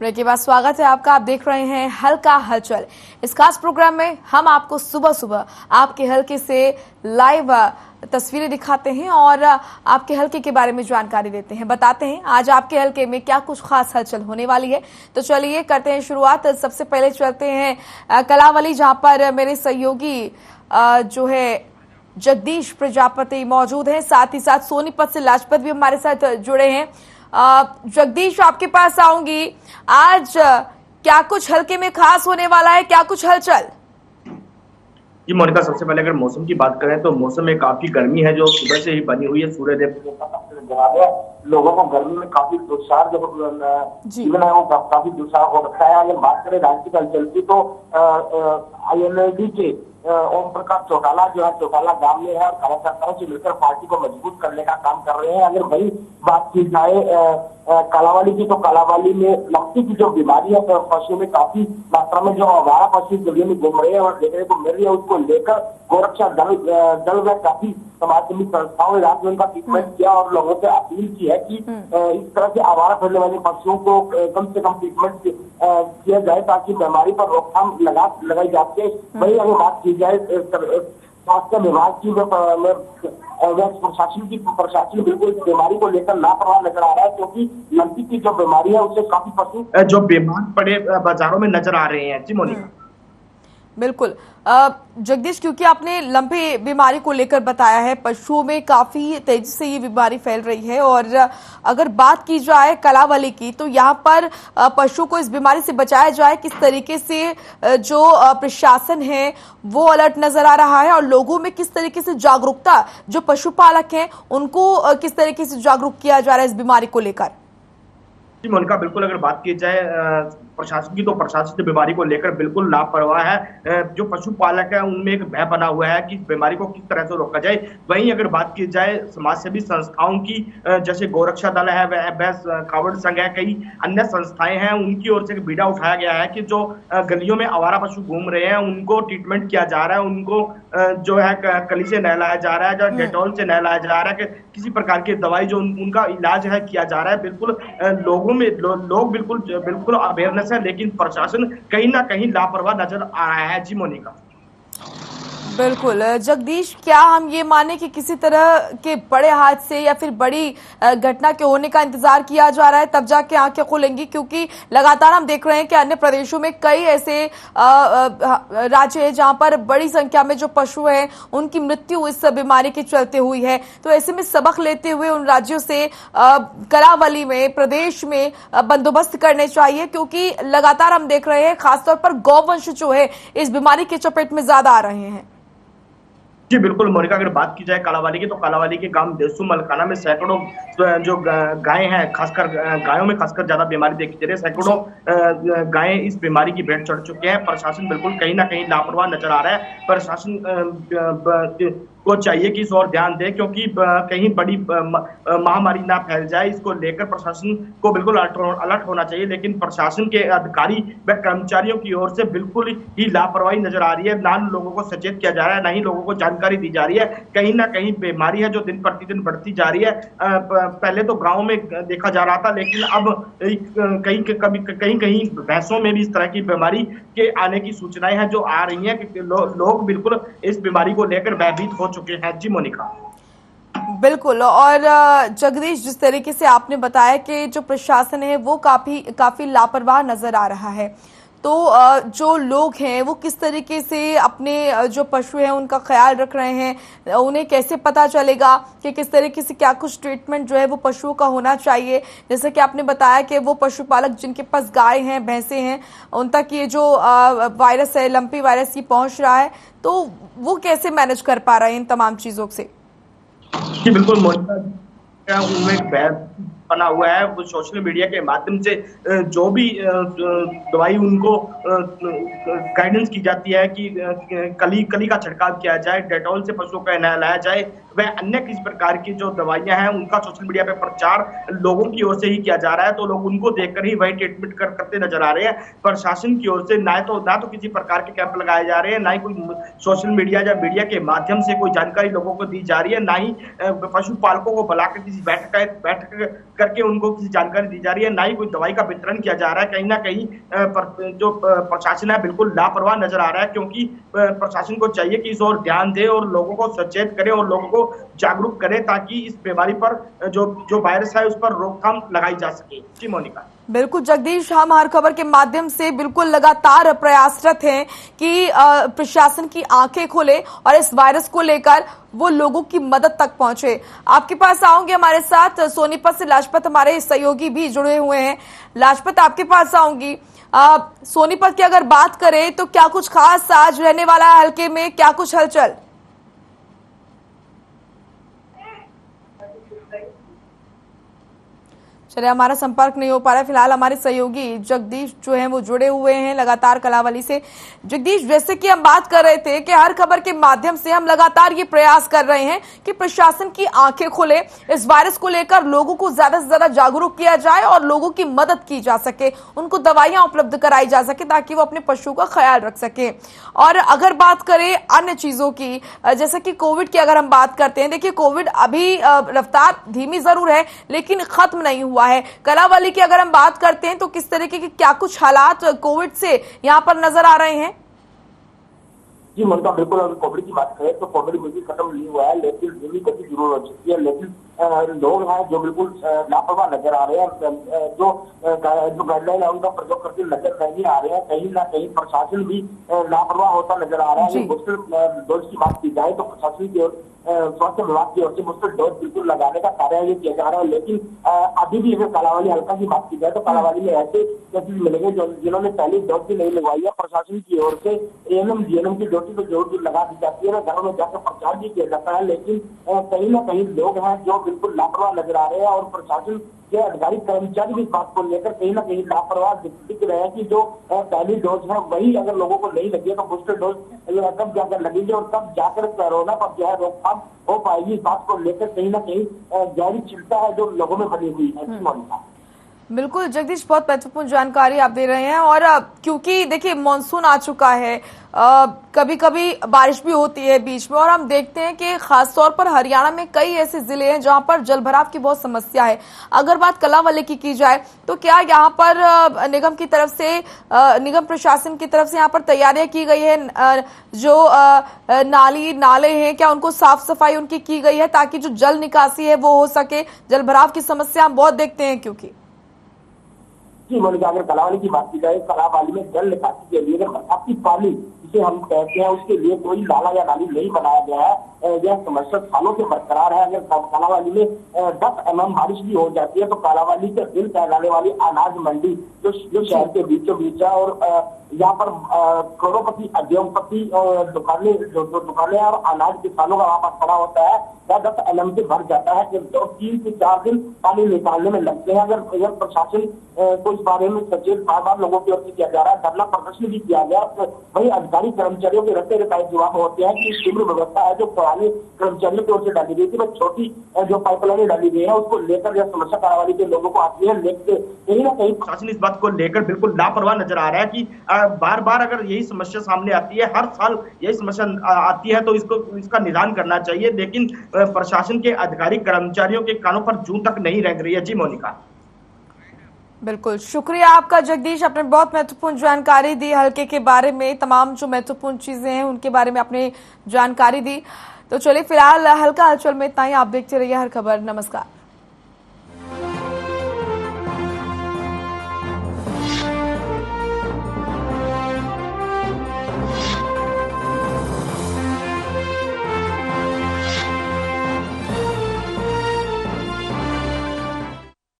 Break के बाद स्वागत है आपका। आप देख रहे हैं हल्का हलचल। इस खास प्रोग्राम में हम आपको सुबह सुबह आपके हल्के से लाइव तस्वीरें दिखाते हैं और आपके हल्के के बारे में जानकारी देते हैं, बताते हैं आज आपके हल्के में क्या कुछ खास हलचल होने वाली है। तो चलिए करते हैं शुरुआत। सबसे पहले चलते हैं कलावली, जहां पर मेरे सहयोगी जो है जगदीश प्रजापति मौजूद हैं, साथ ही साथ सोनीपत से लाजपत भी हमारे साथ जुड़े हैं। जगदीश, आपके पास आऊंगी। आज क्या कुछ हल्के में खास होने वाला है, क्या कुछ हलचल? जी मोनिका, सबसे पहले अगर मौसम की बात करें तो मौसम में काफी गर्मी है जो सुबह से ही बनी हुई है। सूर्यदेव लोगों को गर्मी में काफी उत्साह जो जीवन है वो काफी उत्साह हो रखा है। अगर बात करें राजनीतिक हलचल की तो INLD के ओम प्रकाश चौटाला जो है चौटाला गांव में है और कार्यकर्ताओं से मिलकर पार्टी को मजबूत करने का काम कर रहे हैं। अगर वही बात की जाए कालावाली की तो कालावाली में लक्ष्य की जो बीमारी है तो पशुओं में काफी मात्रा में जो आवारा पशु गलियों में घूम रहे हैं और देखने को मिल रही है, उसको लेकर गोरक्षा दल में काफी समाजसेवी संस्थाओं ने रात में उनका ट्रीटमेंट किया और लोगों से अपील की है कि इस तरह से आवारा फैलने वाले पशुओं को कम से कम ट्रीटमेंट किया जाए ताकि बीमारी पर रोकथाम लगाई जा सके। वही अगर बात की जाए स्वास्थ्य विभाग की प्रशासन बिल्कुल बीमारी को लेकर लापरवाह नजर आ रहा है, क्योंकि लंपी की जो बीमारी है उससे काफी पशु जो बीमार पड़े बाजारों में नजर आ रहे हैं। जी मोनिका, बिल्कुल जगदीश, क्योंकि आपने लंपी बीमारी को लेकर बताया है, पशुओं में काफी तेजी से ये बीमारी फैल रही है और अगर बात की जाए कलावली की तो यहाँ पर पशु को इस बीमारी से बचाया जाए, किस तरीके से जो प्रशासन है वो अलर्ट नजर आ रहा है और लोगों में किस तरीके से जागरूकता, जो पशुपालक हैं उनको किस तरीके से जागरूक किया जा रहा है इस बीमारी को लेकर? जी मोनिका, बिल्कुल अगर बात की जाए प्रशासन की तो प्रशासन बीमारी को लेकर बिल्कुल लापरवाह है। जो पशुपालक है उनमें एक भय बना हुआ है कि बीमारी को किस तरह से रोका जाए। वहीं अगर बात की जाए समाजसेवी संस्थाओं की, जैसे गोरक्षा दल है, कावड़ संघ है, कई अन्य संस्थाएं हैं, उनकी ओर से बीड़ा उठाया गया है कि जो गलियों में आवारा पशु घूम रहे हैं उनको ट्रीटमेंट किया जा रहा है, उनको जो है कली से नहलाया जा रहा है, जो डेटॉल से नहलाया जा रहा है, किसी प्रकार की दवाई जो उनका इलाज है किया जा रहा है। बिल्कुल लोगों में लोग बिल्कुल अवेयरनेस है, लेकिन प्रशासन कहीं ना कहीं लापरवाह नजर आ रहा है। जी मोनिका, बिल्कुल जगदीश, क्या हम ये माने कि किसी तरह के बड़े हादसे या फिर बड़ी घटना के होने का इंतजार किया जा रहा है तब जाके आंखें खुलेंगी? क्योंकि लगातार हम देख रहे हैं कि अन्य प्रदेशों में कई ऐसे राज्य हैं जहां पर बड़ी संख्या में जो पशु हैं उनकी मृत्यु इस बीमारी के चलते हुई है। तो ऐसे में सबक लेते हुए उन राज्यों से करावली में, प्रदेश में बंदोबस्त करने चाहिए, क्योंकि लगातार हम देख रहे हैं खासतौर पर गौवंश जो है इस बीमारी के चपेट में ज्यादा आ रहे हैं। जी बिल्कुल मोनिका, अगर बात की जाए कालावाली की तो कालावाली के गांव देसू मलकाना में सैकड़ों जो गायें हैं, खासकर गायों में खासकर ज्यादा बीमारी देखी जा रही है। सैकड़ों गायें इस बीमारी की भेंट चढ़ चुके हैं। प्रशासन बिल्कुल कहीं ना कहीं लापरवाह नजर आ रहा है। प्रशासन को चाहिए कि इस ओर ध्यान दे, क्योंकि कहीं बड़ी महामारी ना फैल जाए, इसको लेकर प्रशासन को बिल्कुल अलर्ट होना चाहिए। लेकिन प्रशासन के अधिकारी व कर्मचारियों की ओर से बिल्कुल ही लापरवाही नजर आ रही है। ना लोगों को सचेत किया जा रहा है, ना ही लोगों को जानकारी दी जा रही है। कहीं ना कहीं बीमारी है जो दिन प्रतिदिन बढ़ती जा रही है। पहले तो गाँव में देखा जा रहा था, लेकिन अब कहीं कहीं भैंसों में भी इस तरह की बीमारी के आने की सूचनाएं हैं जो आ रही हैं कि लोग बिल्कुल इस बीमारी को लेकर भयभीत हो चुके हैं। जी मोनिका, बिल्कुल। और जगदीश, जिस तरीके से आपने बताया कि जो प्रशासन है वो काफी लापरवाह नजर आ रहा है, तो जो लोग हैं वो किस तरीके से अपने जो पशु हैं उनका ख्याल रख रहे हैं? उन्हें कैसे पता चलेगा कि किस तरीके से क्या कुछ ट्रीटमेंट जो है वो पशुओं का होना चाहिए? जैसे कि आपने बताया कि वो पशुपालक जिनके पास गाय हैं, भैंसे हैं, उन तक ये जो वायरस है, लंपी वायरस, ये पहुंच रहा है, तो वो कैसे मैनेज कर पा रहे हैं इन तमाम चीजों से? जी बिल्कुल मोनिका, उनमें एक बैग बना हुआ है। वो सोशल मीडिया के माध्यम से जो भी दवाई उनको गाइडेंस की जाती है कि कली का छिड़काव किया जाए, डेटॉल से पशुओं का नहलाया जाए, वह अन्य किस प्रकार की जो दवाइयां हैं उनका सोशल मीडिया पे प्रचार लोगों की ओर से ही किया जा रहा है। तो लोग उनको देखकर ही वही ट्रीटमेंट करते नजर आ रहे हैं। प्रशासन की ओर से ना तो किसी प्रकार के कैंप लगाए जा रहे हैं, ना ही कोई सोशल मीडिया या मीडिया के माध्यम से कोई जानकारी लोगों को दी जा रही है, ना ही पशुपालकों को बुलाकर किसी बैठक करके उनको किसी जानकारी दी जा रही है, ना ही कोई दवाई का वितरण किया जा रहा है। कहीं ना कहीं जो प्रशासन है बिल्कुल लापरवाह नजर आ रहा है, क्योंकि प्रशासन को चाहिए कि इस ओर ध्यान दे और लोगों को सचेत करे और लोगों को जागरूक करे, ताकि इस बीमारी पर जो वायरस है उस पर रोकथाम लगाई जा सके। जी मोनिका। बिल्कुल जगदीश, हम हर खबर के माध्यम से बिल्कुल लगातार प्रयासरत हैं कि प्रशासन की आंखें खोले और इस वायरस को लेकर वो लोगों की मदद तक पहुंचे। आपके पास आऊंगे, हमारे साथ सोनीपत से लाजपत हमारे सहयोगी भी जुड़े हुए हैं। लाजपत, आपके पास आऊंगी। सोनीपत की अगर बात करें तो क्या कुछ खास आज रहने वाला है हल्के में, क्या कुछ हलचल? चलिए, हमारा संपर्क नहीं हो पा रहा है। फिलहाल हमारे सहयोगी जगदीश जो हैं वो जुड़े हुए हैं लगातार कलावली से। जगदीश, जैसे कि हम बात कर रहे थे कि हर खबर के माध्यम से हम लगातार ये प्रयास कर रहे हैं कि प्रशासन की आंखें खुले, इस वायरस को लेकर लोगों को ज्यादा से ज्यादा जागरूक किया जाए और लोगों की मदद की जा सके, उनको दवाइयां उपलब्ध कराई जा सके ताकि वो अपने पशुओं का ख्याल रख सके। और अगर बात करें अन्य चीजों की, जैसे कि कोविड की अगर हम बात करते हैं, देखिए कोविड अभी रफ्तार धीमी जरूर है लेकिन खत्म नहीं हुआ है। कलावली की अगर हम बात करते हैं तो किस तरीके के क्या कुछ हालात कोविड से यहाँ पर नजर आ रहे हैं? जी मोनिका, बिल्कुल अगर कोविड की बात करें तो कोविड बिल्कुल खत्म नहीं हुआ है, लेकिन धीमी गति जरूर हो चुकी है। लेकिन लोग हैं जो बिल्कुल लापरवाह नजर आ रहे हैं, जो गाइडलाइन है उनका प्रयोग करके नजर नहीं आ रहे हैं। कहीं ना कहीं प्रशासन भी लापरवाह होता नजर आ रहा है। बूस्टर डोज की बात की जाए तो प्रशासन की ओर, स्वास्थ्य विभाग की ओर से बूस्टर डोज बिल्कुल लगाने का कार्य ये किया जा रहा है। लेकिन अभी भी अगर कालावाली हल्का की बात की जाए तो कालावाली में ऐसे केसेस मिलेंगे जिन्होंने पहली डोज भी नहीं लगवाई है। प्रशासन की ओर से एएनएम जीएनएम की ड्यूटी तो जरूर लगा दी जाती है, घरों में जाकर प्रचार भी किया जाता है। लेकिन कहीं ना कहीं लोग हैं जो बिल्कुल लापरवाह नजर आ रहे हैं और प्रशासन के अधिकारी कर्मचारी भी इस बात को लेकर कहीं ना कहीं लापरवाह दिख रहे हैं कि जो पहली डोज है वही अगर लोगों को नहीं लगी है तो बूस्टर डोज तब जाकर लगेगी और तब जाकर कोरोना पर जो है रोकथाम हो पाएगी। इस बात को लेकर कहीं ना कहीं गहरी चिंता है जो लोगों में बनी हुई है। बिल्कुल जगदीश, बहुत महत्वपूर्ण जानकारी आप दे रहे हैं। और क्योंकि देखिए मानसून आ चुका है, कभी कभी बारिश भी होती है बीच में, और हम देखते हैं कि खासतौर पर हरियाणा में कई ऐसे जिले हैं जहां पर जलभराव की बहुत समस्या है। अगर बात कलावली की जाए तो क्या यहाँ पर निगम की तरफ से, निगम प्रशासन की तरफ से यहाँ पर तैयारियां की गई है? जो नाले हैं क्या उनको साफ सफाई उनकी की गई है ताकि जो जल निकासी है वो हो सके? जलभराव की समस्या हम बहुत देखते हैं। क्योंकि जी मोनिका, अगर कलावाली की बात की जाए, कलावाली में जल निकासी के लिए अगर बरसात की पानी जिसे हम कहते हैं उसके लिए कोई नाला या नाली नहीं बनाया गया है। यह समस्या सालों से बरकरार है। अगर कालावाली में 10 mm बारिश भी हो जाती है तो कालावाली के दिल कहलाने वाली अनाज मंडी जो शहर के बीचों बीच है और यहाँ पर करोड़पति उद्योगपति दुकानें और अनाज किसानों का वहाँ पर पड़ा होता है, वह 10 mm से भर जाता है। 3 से 4 दिन पानी निकालने में लगते हैं। अगर प्रशासन को इस बारे में सचेत बार लोगों की ओर से किया जा रहा है, धरना प्रदर्शन भी किया गया, वही अधिकारी कर्मचारियों के रटे रटाई जवाब होते हैं कि तीव्र व्यवस्था है जो पुराने कर्मचारियों की ओर से डाली गई थी, वह छोटी जो पाइपलाइनें डाली गई है उसको लेकर यह समस्या कालावाली के लोगों को आती है। लेकिन कहीं ना कहीं प्रशासन इस बात को लेकर बिल्कुल लापरवाह नजर आ रहा है कि बार बार अगर यही समस्या सामने आती है, हर साल यही समस्या आती है तो इसका निदान करना चाहिए। लेकिन प्रशासन के अधिकारी कर्मचारियों के कानों पर जूं तक नहीं रेंग रही है। जी मोनिका। बिल्कुल, शुक्रिया आपका जगदीश, आपने बहुत महत्वपूर्ण जानकारी दी हल्के के बारे में। तमाम जो महत्वपूर्ण चीजें हैं उनके बारे में आपने जानकारी दी। तो चलिए फिलहाल हल्का हलचल में इतना ही। आप देखते रहिए हर खबर। नमस्कार।